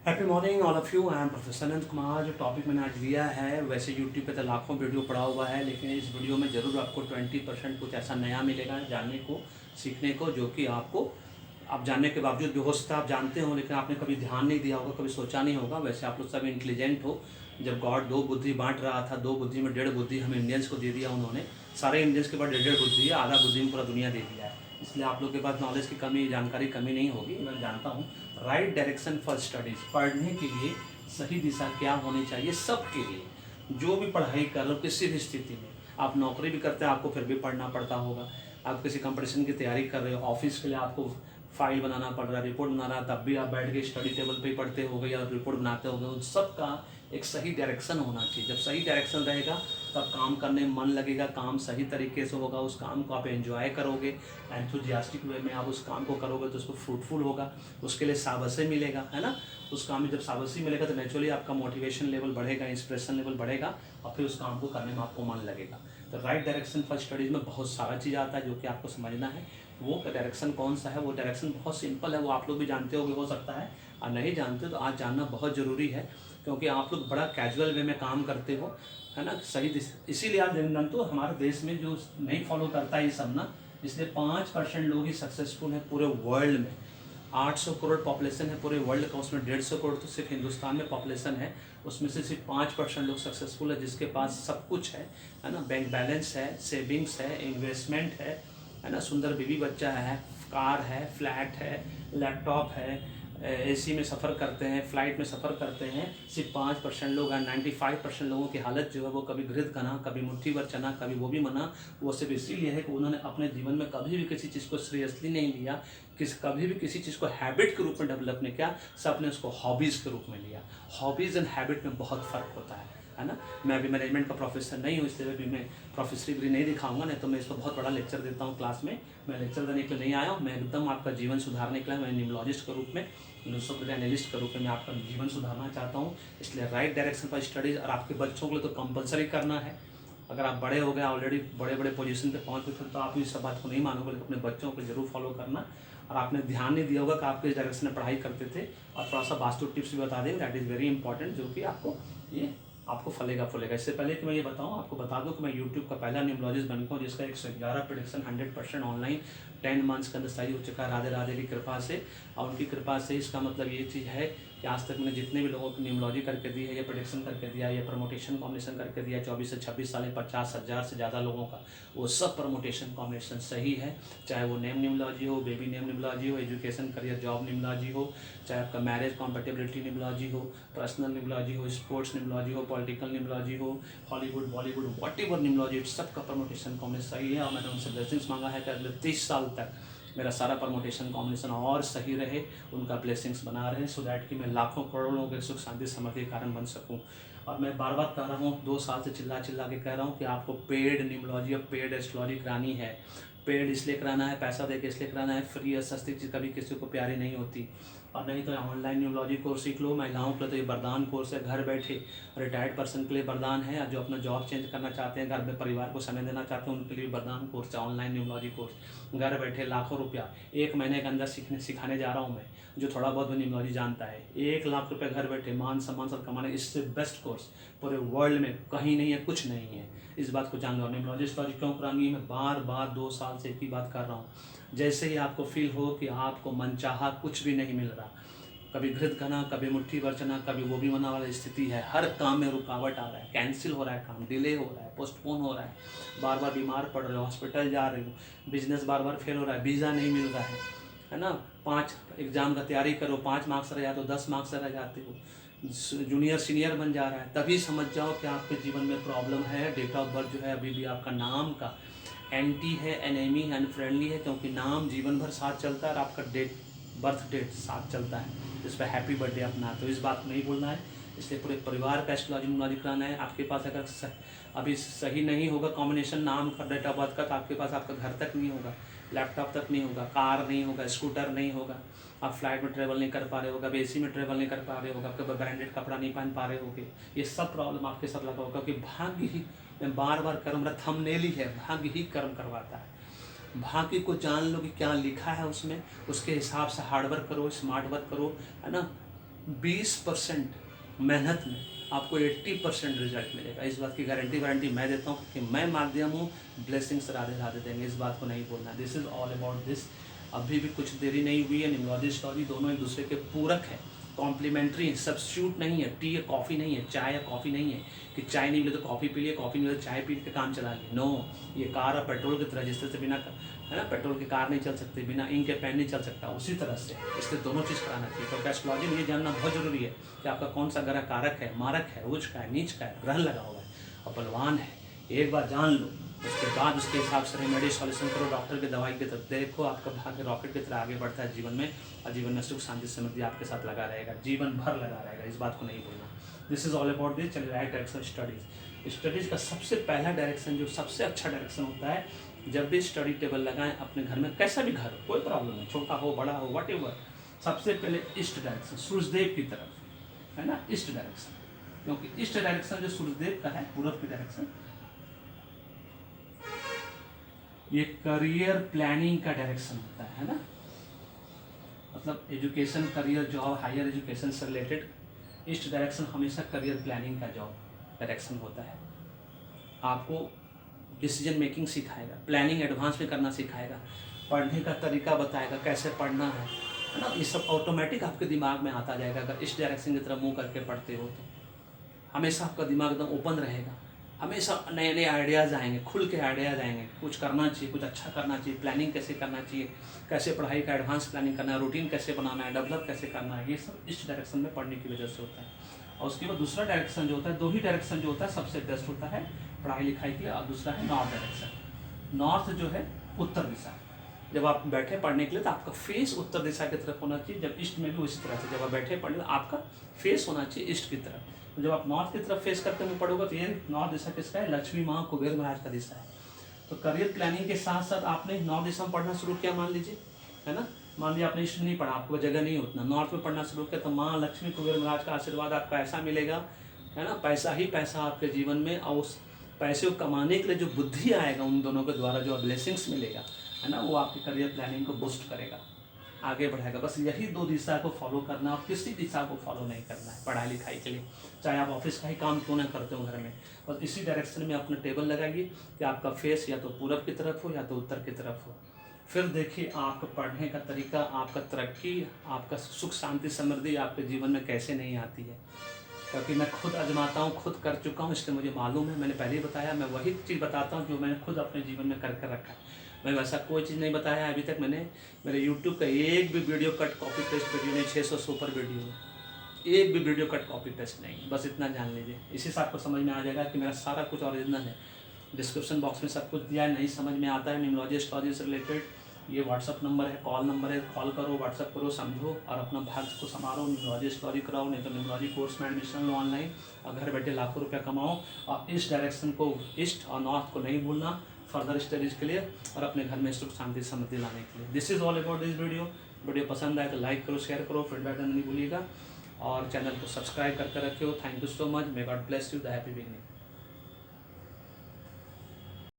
Happy morning all of you. I am professor Anant Kumar. जो topic मैंने आज लिया है, वैसे यूट्यूब पे तो लाखों वीडियो पड़ा हुआ है, लेकिन इस वीडियो में ज़रूर आपको 20% कुछ ऐसा नया मिलेगा जानने को, सीखने को, जो कि आपको आप जानने के बावजूद भी हो सकता है आप जानते हो, लेकिन आपने कभी ध्यान नहीं दिया होगा, कभी सोचा नहीं होगा। वैसे आप लोग सब इंटेलिजेंट हो। जब गॉड दो बुद्धि बांट रहा था, दो बुद्धि में डेढ़ बुद्धि हम इंडियंस को दे दिया उन्होंने। सारे इंडियंस के पास डेढ़ डेढ़ बुद्धि है, आधा बुद्धि में पूरा दुनिया दे दिया है। इसलिए आप लोग के पास नॉलेज की कमी, जानकारी कमी नहीं होगी, मैं जानता हूँ। राइट डायरेक्शन फॉर स्टडीज़, पढ़ने के लिए सही दिशा क्या होनी चाहिए सबके लिए। जो भी पढ़ाई कर रहे हो किसी भी स्थिति में, आप नौकरी भी करते हैं आपको फिर भी पढ़ना पड़ता होगा, आप किसी कंपटीशन की तैयारी कर रहे हो, ऑफिस के लिए आपको फाइल बनाना पड़ रहा है, रिपोर्ट बना रहा है, तब भी आप बैठ के स्टडी टेबल पे ही पढ़ते होगे या रिपोर्ट बनाते होगे। उन सब का एक सही डायरेक्शन होना चाहिए। जब सही डायरेक्शन रहेगा तब काम करने में मन लगेगा, काम सही तरीके से होगा, उस काम को आप एंजॉय करोगे, एंथुजियास्टिक वे में आप उस काम को करोगे तो उसको फ्रूटफुल होगा, उसके लिए शाबाशी मिलेगा, है ना। उस काम में जब शाबाशी मिलेगा तो नेचुरली आपका मोटिवेशन लेवल बढ़ेगा, इंस्पिरेशन लेवल बढ़ेगा, और फिर उस काम को करने में आपको मन लगेगा। तो राइट डायरेक्शन फॉर स्टडीज़ में बहुत सारा चीज़ आता है जो कि आपको समझना है। वो डायरेक्शन कौन सा है, वो डायरेक्शन बहुत सिंपल है, वो आप लोग भी जानते होंगे हो सकता है, और नहीं जानते तो आज जानना बहुत ज़रूरी है, क्योंकि आप लोग बड़ा कैजुअल वे में काम करते हो, है ना। सही इसीलिए आज दिन तो हमारे देश में जो नहीं फॉलो करता है ये सब ना, इसलिए 5% लोग ही सक्सेसफुल हैं पूरे वर्ल्ड में। 800 करोड़ पॉपुलेशन है पूरे वर्ल्ड का, उसमें 150 करोड़ तो सिर्फ हिंदुस्तान में पॉपुलेशन है, उसमें से सिर्फ 5% लोग सक्सेसफुल है, जिसके पास सब कुछ है ना। बैंक बैलेंस है, सेविंग्स है, इन्वेस्टमेंट है ना, सुंदर बीवी बच्चा है, कार है, फ्लैट है, लैपटॉप है, एसी में सफ़र करते हैं, फ्लाइट में सफ़र करते हैं। सिर्फ 5% लोग हैं। 95% लोगों की हालत जो है वो कभी घृत खाना, कभी मुट्ठी भर चना, कभी वो भी मना। वो सिर्फ इसीलिए है कि उन्होंने अपने जीवन में कभी भी किसी चीज़ को सीरियसली नहीं लिया, कभी भी किसी चीज़ को हैबिट के रूप में डेवलप नहीं किया, सबने उसको हॉबीज़ के रूप में लिया। हॉबीज़ एंड हैबिट में बहुत फ़र्क होता है ना। मैं अभी मैनेजमेंट का प्रोफेसर नहीं हूँ, इसलिए भी मैं प्रोफेसरी डिग्री नहीं दिखाऊंगा, नहीं तो मैं इस पर बहुत बड़ा लेक्चर देता हूँ क्लास में। मैं लेक्चर देने के लिए नहीं आया हूँ, मैं एकदम आपका जीवन सुधारने के लिए, मैं न्यूमोलॉजिस्ट के रूप में, एनालिस्ट के रूप में मैं आपका जीवन सुधारना चाहता हूँ। इसलिए राइट डायरेक्शन पर स्टडीज़, और आपके बच्चों के लिए तो कंपलसरी करना है। अगर आप बड़े हो गए, ऑलरेडी बड़े बड़े पोजीशन पे पहुँच गए तो आप इस सब बात को नहीं मानोगे, लेकिन अपने बच्चों को जरूर फॉलो करना। और आपने ध्यान नहीं दिया होगा कि आप किस डायरेक्शन में पढ़ाई करते थे, और थोड़ा सा वास्तु टिप्स भी बता दें, दैट इज़ वेरी इंपॉर्टेंट, जो कि आपको फलेगा फूलेगा। इससे पहले कि मैं ये बताऊं, आपको बता दूं कि मैं यूट्यूब का पहला न्यूमोलॉजिस्ट बन गया हूँ, जिसका 111 प्रेडिक्शन 100% ऑनलाइन 10 मंथ्स के अंदर सही हो चुका है, राधे राधे की कृपा से। और उनकी कृपा से इसका मतलब ये चीज़ है कि आज तक मैंने जितने भी लोगों को न्यूमोलॉजी करके दी है, या प्रेडिक्शन करके दिया, या प्रमोटेशन कॉम्बिनेशन करके दिया, 24 से 26 साल में 50,000 से ज़्यादा लोगों का, वो सब प्रमोटेशन कॉम्बिनेशन सही है। चाहे वो नेम न्यूमोलॉजी हो, बेबी नेम न्यूमोलॉजी हो, एजुकेशन करियर जॉब न्यूमोलॉजी हो, चाहे आपका मैरिज कॉम्पेटेबिलिटी न्यूमोलॉजी हो, पर्सनल न्यूमोलॉजी हो, स्पोर्ट्स न्यूमोलॉजी हो, पॉलिटिकल न्यूमोलॉजी हो, हॉलीवुड बॉलीवुड व्हाट एवर न्यूमोलॉजी, सबका प्रमोटेशन कॉम्बिनेशन सही है। और मैंने उनसे ब्लेसिंग्स मांगा है कि अगले 30 साल तक मेरा सारा प्रमोटेशन कॉम्बिनेशन और सही रहे, उनका ब्लेसिंग्स बना रहे, सो दैट कि मैं लाखों करोड़ों लोगों के सुख शांति समृद्धि के कारण बन सकूं। और मैं बार बार कह रहा हूँ, 2 साल से चिल्ला चिल्ला के कह रहा हूँ कि आपको पेड न्यूमोलॉजी और पेड एस्ट्रोलॉजी करानी है। पेड इसलिए कराना है, पैसा दे के इसलिए कराना है, फ्री और सस्ती चीज़ कभी किसी को प्यारी नहीं होती। और नहीं तो ऑनलाइन न्यूमोलॉजी कोर्स सीख लो। महिलाओं के लिए तो ये वरदान कोर्स है, घर बैठे। रिटायर्ड पर्सन के लिए वरदान है, जो अपना जॉब चेंज करना चाहते हैं, घर में परिवार को समय देना चाहते हैं, उनके लिए वरदान कोर्स है ऑनलाइन न्यूमोलॉजी कोर्स। घर बैठे लाखों रुपया 1 महीने के अंदर सिखाने जा रहा हूँ मैं, जो थोड़ा बहुत भी न्यूमोलॉजी जानता है। 1 लाख रुपये घर बैठे मान सम्मान सब कमाने, इससे बेस्ट कोर्स पूरे वर्ल्ड में कहीं नहीं है, कुछ नहीं है। इस बात को जान लो। न्यूमोलॉजी स्टोरी क्यों करानी है, मैं बार बार 2 साल से एक ही बात कर रहा हूँ। जैसे ही आपको फील हो कि आपको मनचाहा कुछ भी नहीं मिल रहा, कभी घृत घना, कभी मुट्ठी भर चना, कभी वो भी मना वाली स्थिति है, हर काम में रुकावट आ रहा है, कैंसिल हो रहा है, काम डिले हो रहा है, पोस्टपोन हो रहा है, बार बार बीमार पड़ रहे हो, हॉस्पिटल जा रहे हो, बिजनेस बार बार फेल हो रहा है, वीज़ा नहीं मिल रहा है ना। 5 एग्जाम का तैयारी करो, 5 मार्क्स रह जाते हो, 10 मार्क्स रह जाते हो, जूनियर सीनियर बन जा रहा है, तभी समझ जाओ कि आपके जीवन में प्रॉब्लम है। डेट ऑफ बर्थ जो है अभी भी आपका नाम का एंटी है, एनेमी है, अनफ्रेंडली है, क्योंकि नाम जीवन भर साथ चलता है और आपका बर्थ डेट साथ चलता है, जिस पर हैप्पी बर्थडे अपना। तो इस बात को नहीं भूलना है। इसलिए पूरे परिवार का एस्ट्रोलॉजी न्यूमोलॉजी कराना है। आपके पास अगर अभी सही नहीं होगा कॉम्बिनेशन नाम का, डेट ऑफ बर्थ का, तो आपके पास आपका घर तक नहीं होगा, लैपटॉप तक नहीं होगा, कार नहीं होगा, स्कूटर नहीं होगा, आप फ्लाइट में ट्रेवल नहीं कर पा रहे होगा, आप एसी में ट्रेवल नहीं कर पा रहे होगा, आपके ब्रांडेड कपड़ा नहीं पहन पा रहे होगे। ये सब प्रॉब्लम आपके साथ लगा होगा, क्योंकि भाग्य ही, मैं बार बार कर्म, मेरा थंबनेल ही है, भाग्य ही कर्म करवाता है। भाग्य को जान लो कि क्या लिखा है उसमें, उसके हिसाब से हार्ड वर्क करो, स्मार्ट वर्क करो, है ना। 20% मेहनत में आपको 80% रिजल्ट मिलेगा। इस बात की गारंटी मैं देता हूँ कि मैं माध्यम हूँ, ब्लेसिंग्स राधे राधे देंगे, इस बात को नहीं भूलना। This is all about this. अभी भी कुछ देरी नहीं हुई है। न्यूमरोलॉजी एस्ट्रोलॉजी दोनों एक दूसरे के पूरक है, कॉम्प्लीमेंट्री है, सब्स्टिट्यूट नहीं है। टी या कॉफ़ी नहीं है, चाय या कॉफ़ी नहीं है कि चाय नहीं मिले तो कॉफ़ी पी लिए, कॉफ़ी नहीं मिले तो चाय पी के काम चला लिए। नो, ये कार और पेट्रोल की तरह, जिस तरह से बिना है ना पेट्रोल की कार नहीं चल सकती, बिना इंक के पेन नहीं चल सकता, उसी तरह से इसलिए दोनों चीज़ कराना चाहिए। तो एस्ट्रोलॉजी में ये जानना बहुत जरूरी है कि आपका कौन सा ग्रह कारक है, मारक है, उच्च का है, नीच का है, ग्रहण लगा हुआ है और बलवान है। एक बार जान लो, उसके बाद उसके हिसाब से रेमेडी सॉल्यूशन करो, डॉक्टर की दवाई की तरफ देखो, आपका भाग्य रॉकेट की तरह आगे बढ़ता है जीवन में, और जीवन में सुख शांति समृद्धि आपके साथ लगा रहेगा, जीवन भर लगा रहेगा। इस बात को नहीं भूलना। This is all about this. चलिए राइट डायरेक्शन स्टडीज। स्टडीज़ का सबसे पहला डायरेक्शन, जो सबसे अच्छा डायरेक्शन होता है, जब भी स्टडी टेबल लगाएं अपने घर में, कैसा भी घर हो, कोई प्रॉब्लम नहीं, छोटा हो बड़ा हो वट एवर, सबसे पहले ईस्ट डायरेक्शन, सूर्यदेव की तरफ, है ना, ईस्ट डायरेक्शन। क्योंकि ईस्ट डायरेक्शन जो सूर्यदेव का है, पूरब की डायरेक्शन, ये करियर प्लानिंग का डायरेक्शन होता है ना, मतलब education, career, job, higher education से रिलेटेड ईस्ट डायरेक्शन हमेशा करियर प्लानिंग का जॉब डायरेक्शन होता है। आपको डिसीजन मेकिंग सिखाएगा, प्लानिंग एडवांस में करना सिखाएगा, पढ़ने का तरीका बताएगा, कैसे पढ़ना है ना, ये सब ऑटोमेटिक आपके दिमाग में आता जाएगा। अगर इस डायरेक्शन की तरफ मुँह करके पढ़ते हो तो हमेशा आपका दिमाग एकदम ओपन रहेगा, हमेशा नए नए आइडियाज़ आएंगे, खुल के आइडियाज़ आएंगे, कुछ करना चाहिए, कुछ अच्छा करना चाहिए, प्लानिंग कैसे करना चाहिए, कैसे पढ़ाई का एडवांस प्लानिंग करना है, रूटीन कैसे बनाना है, डेवलप कैसे करना है, ये सब इस डायरेक्शन में पढ़ने की वजह से होता है। और उसके बाद दूसरा डायरेक्शन जो होता है, दो ही डायरेक्शन जो होता है सबसे बेस्ट होता है पढ़ाई लिखाई के लिए, और दूसरा है नॉर्थ डायरेक्शन। नॉर्थ जो है उत्तर दिशा, जब आप बैठे पढ़ने के लिए तो आपका फेस उत्तर दिशा की तरफ होना चाहिए। जब ईस्ट में भी उसी तरह से, जब आप बैठे पढ़ने तो आपका फेस होना चाहिए ईस्ट की तरफ। तो जब आप नॉर्थ की तरफ फेस करते हुए पढ़ोगे तो ये नॉर्थ दिशा किसका है, लक्ष्मी माँ कुबेर महाराज का दिशा है। तो करियर प्लानिंग के साथ साथ आपने नॉर्थ दिशा में पढ़ना शुरू किया, मान लीजिए, है ना, मान लिया आपने ईस्ट नहीं पढ़ा, आपको जगह नहीं उतना, नॉर्थ में पढ़ना शुरू किया, तो माँ लक्ष्मी कुबेर महाराज का आशीर्वाद आपको ऐसा मिलेगा, है ना, पैसा ही पैसा आपके जीवन में, और उस पैसे को कमाने के लिए जो बुद्धि आएगा उन दोनों के द्वारा, जो ब्लेसिंग्स मिलेगा, है ना, वो आपकी करियर प्लानिंग को बूस्ट करेगा, आगे बढ़ाएगा। बस यही दो दिशा को फॉलो करना, और किसी दिशा को फॉलो नहीं करना है पढ़ाई लिखाई के लिए, चाहे आप ऑफिस का ही काम क्यों ना करते हो घर में, बस इसी डायरेक्शन में अपना टेबल लगाइए कि आपका फेस या तो पूरब की तरफ हो या तो उत्तर की तरफ हो। फिर देखिए आपका पढ़ने का तरीका, आपका तरक्की, आपका सुख शांति समृद्धि आपके जीवन में कैसे नहीं आती है। क्योंकि मैं खुद आजमाता हूँ, खुद कर चुका हूँ, इसलिए मुझे मालूम है। मैंने पहले ही बताया, मैं वही चीज़ बताता हूँ जो मैंने खुद अपने जीवन में कर रखा है। मैं वैसा कोई चीज़ नहीं बताया अभी तक। मैंने मेरे यूट्यूब का एक भी video cut copy paste video नहीं, 600 से ऊपर वीडियो, एक भी वीडियो कट कॉपी पेस्ट नहीं, बस इतना जान लीजिए। इसी से आपको समझ में आ जाएगा कि मेरा सारा कुछ ओरिजिनल है। डिस्क्रिप्शन बॉक्स में सब कुछ दिया है, नहीं समझ में आता है न्यूमरोलॉजी एस्ट्रोलॉजी से रिलेटेड, ये व्हाट्सअप नंबर है, कॉल नंबर है, कॉल करो, व्हाट्सअप करो, समझो और अपना भाग्य को संभालो, न्यूमरोलॉजी एस्ट्रोलॉजी कराओ, नहीं तो न्यूमरोलॉजी कोर्स में एडमिशन लो ऑनलाइन, और घर बैठे लाखों रुपया कमाओ। और इस डायरेक्शन को, ईस्ट और नॉर्थ को नहीं भूलना फर्दर स्टडीज़ के लिए और अपने घर में सुख शांति समृद्धि लाने के लिए। This is all about this video पसंद आए तो लाइक करो, शेयर करो, फीडबैक देना नहीं भूलिएगा, और चैनल को सब्सक्राइब करके रखियो। Thank you so much, may God bless you, the happy beginning.